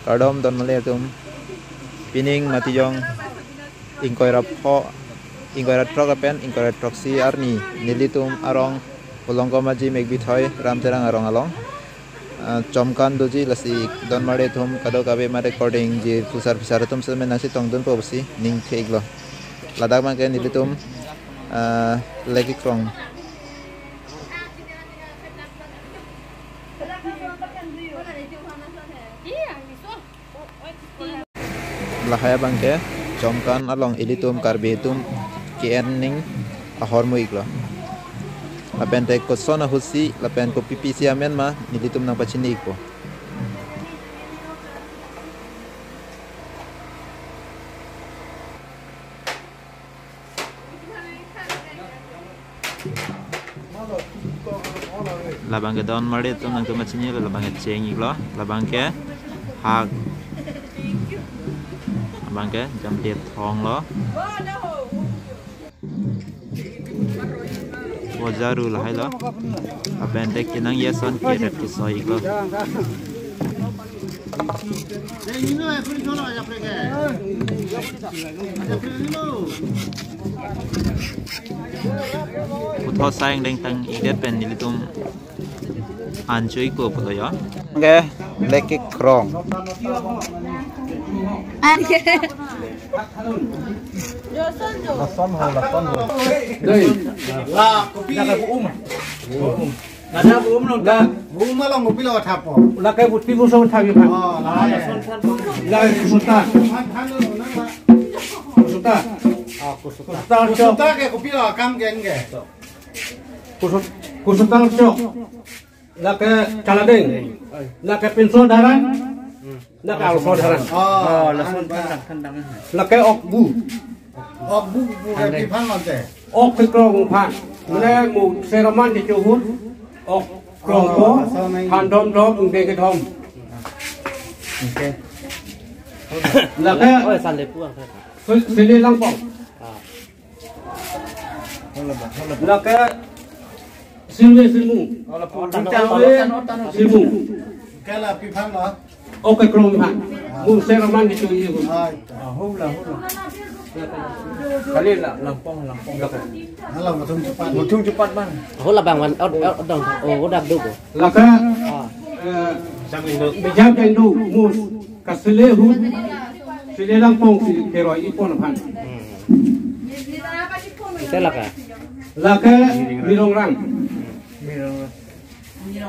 Kardom don male tum pining mati jong ingkoi rapho ingkoi ratrok apen ingkoi ratrok si arni nilitum arong polongko maji megbithoi ramterang arong along chomkan doji lasi don mare tum kado kabe ma recording ji pusar pusar tum se menasi tong don posi ning theglo ladak ma ke nilitum legi krong lahaya bangke chomkan along ilitum karbetum kiening ahor muiglo lapen tek ko sona husi lapen ko pipi siamen ma nilitum nang pachini ko labang ke don mare tum nang pachini labang ke cheng iglo labang ke hak bangke jam dia thong lo wajaru lah hai lo abendek kinang yeson kiret kisoi lo utho sayang deng tang idet pen nilitum anjui ko pulo ya nge leki krong Lason ho. Đây. Là kopi. Là cái bùm. Là bùm nó đã. Bùm mà lòng kopi là tháp. Là cái bút bùm số tháp như vậy. Là kusuta. Kusuta. Kusuta cái kopi là cam gen cái. Kusuta cho. Là cái caladeng. Là cái pensil darah. Nak kalau saudara. Oh, langsung kandang. Lakai okbu. Okbu bukan di pangan teh. Ok kerong pan. Mana mu seraman di Johor. Ok kerong po. Pandom dom ungke ke dom. Oke. Lakai. Oh, sale puang. Sile langpong. Lakai. Silmu. Silmu. Kalau pipang lah. Oke kerong pan. Mu seraman di Johor. Hula. Kali lah lampong. Halang mutung cepat bang. Oh lah bang wan dong. Oh udah dulu. Laka. Bijak kendu mus kaslehu. Sile lampong si keroi ipon pan. Kita laka. Laka mirongrang.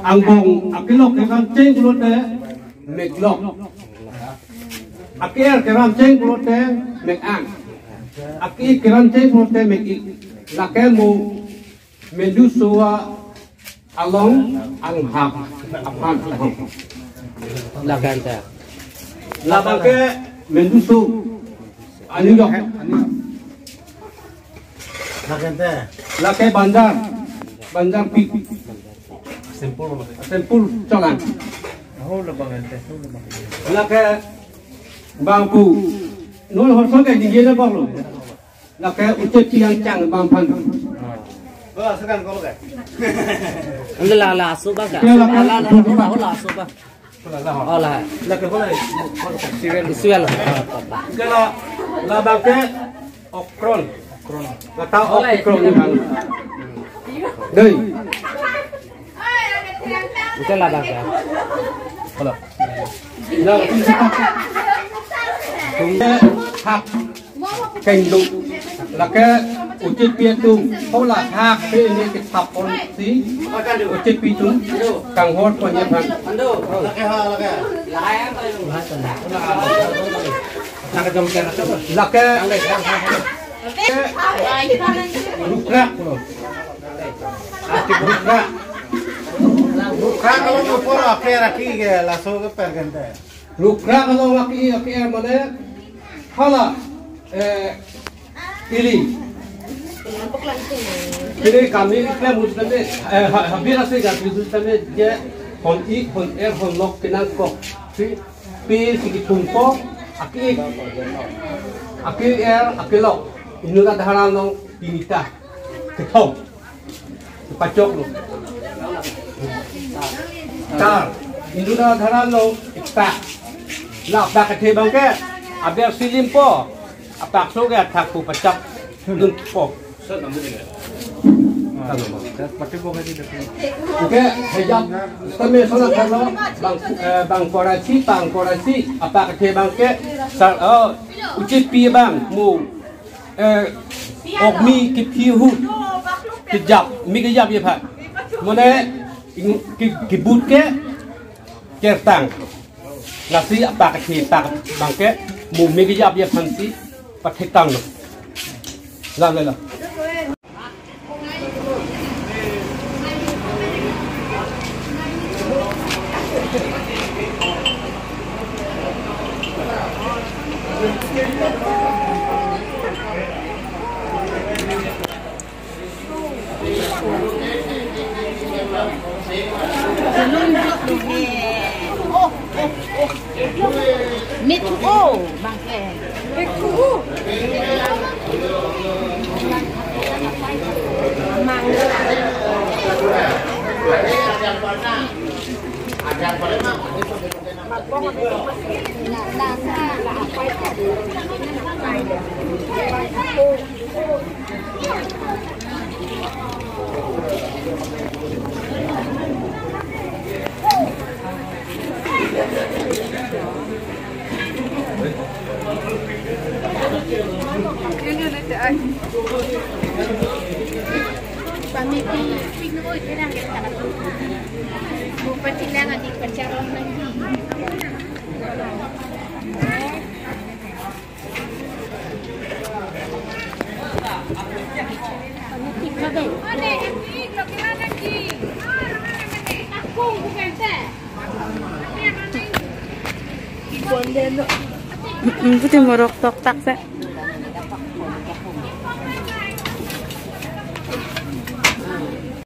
Angbong akilok keram ceng kulote meklok. Akhir keram ceng kulote mekang. Aki keram ceng kulote mekik. Lakemu medusua along anghap apan. Laganta. Labake medusu aniyok. Laganta. Lake bandar pik. Sempul colan. Lake bangku. Nol horso ke dijena banglo. Lake ucap tiang cang bangpan. Oh, sekarang kalau ke? Anda lah suka ke? Lah suka. Oh lah. Lake boleh. Siwel. Kalau lah bangke okron. Kata okron ni bang. Doi. Itu lah bangke. Kalau. Lah. Hak kendu laka ucit piatu hola hak ini kita polisi ucit pitu kang hot punya bang laka lukra kalau mau pora akhir ke langsung ke pergente lukra kalau akhir mana hala ini kami iklan muslim hampir asal garis muslim je hon lok kenal kok pi sikit tungko aki lok ini kan daharan nong pinita ketong pacok lo tar ini kan daharan nong ikta Lah tak kete bangke. Abel silim po. Apak so ke tak pu pacak dun po. Oke, hejab. Kami solat kalau bang korasi apa kete bangke. Uci pi bang mu mi kipihu kejap mi kejap ya pak. Mana kibut ke kertang. Nasi apa kete tak bangke mu mi kejap ya fansi pakai tang. Lah. Putih morok tok tak sa.